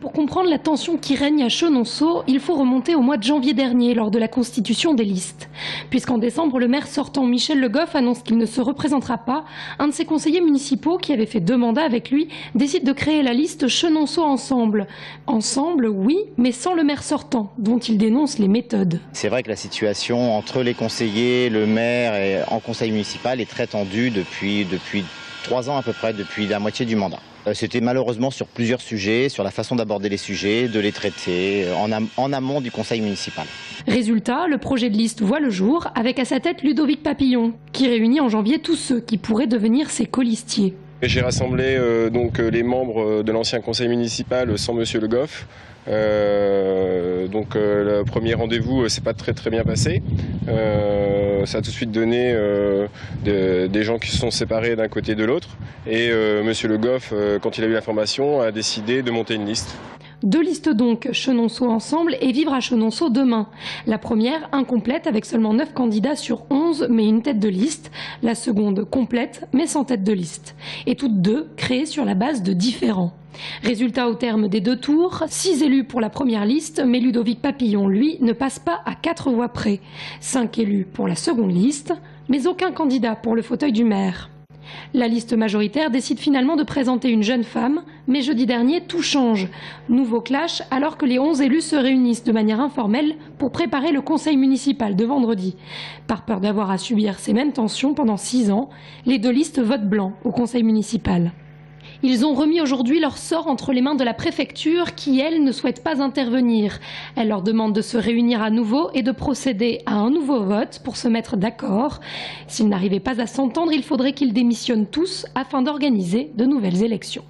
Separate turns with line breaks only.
Pour comprendre la tension qui règne à Chenonceau, il faut remonter au mois de janvier dernier, lors de la constitution des listes. Puisqu'en décembre, le maire sortant Michel Le Goff annonce qu'il ne se représentera pas, un de ses conseillers municipaux, qui avait fait 2 mandats avec lui, décide de créer la liste Chenonceau Ensemble. Ensemble, oui, mais sans le maire sortant, dont il dénonce les méthodes.
C'est vrai que la situation entre les conseillers, le maire et en conseil municipal est très tendue depuis 3 ans à peu près, depuis la moitié du mandat. C'était malheureusement sur plusieurs sujets, sur la façon d'aborder les sujets, de les traiter en amont du conseil municipal.
Résultat, le projet de liste voit le jour avec à sa tête Ludovic Papillon, qui réunit en janvier tous ceux qui pourraient devenir ses colistiers.
J'ai rassemblé les membres de l'ancien conseil municipal sans Monsieur Le Goff. Le premier rendez-vous s'est pas très bien passé. Ça a tout de suite donné des gens qui se sont séparés d'un côté et de l'autre. Et Monsieur Le Goff, quand il a eu l'information, a décidé de monter une liste.
2 listes donc, Chenonceau Ensemble et Vivre à Chenonceau demain. La première, incomplète, avec seulement 9 candidats sur 11, mais une tête de liste. La seconde, complète, mais sans tête de liste. Et toutes 2 créées sur la base de différents. Résultat au terme des 2 tours, 6 élus pour la première liste, mais Ludovic Papillon, lui, ne passe pas à 4 voix près. 5 élus pour la seconde liste, mais aucun candidat pour le fauteuil du maire. La liste majoritaire décide finalement de présenter une jeune femme, mais jeudi dernier, tout change. Nouveau clash alors que les 11 élus se réunissent de manière informelle pour préparer le conseil municipal de vendredi. Par peur d'avoir à subir ces mêmes tensions pendant 6 ans, les 2 listes votent blanc au conseil municipal. Ils ont remis aujourd'hui leur sort entre les mains de la préfecture qui, elle, ne souhaite pas intervenir. Elle leur demande de se réunir à nouveau et de procéder à un nouveau vote pour se mettre d'accord. S'ils n'arrivaient pas à s'entendre, il faudrait qu'ils démissionnent tous afin d'organiser de nouvelles élections.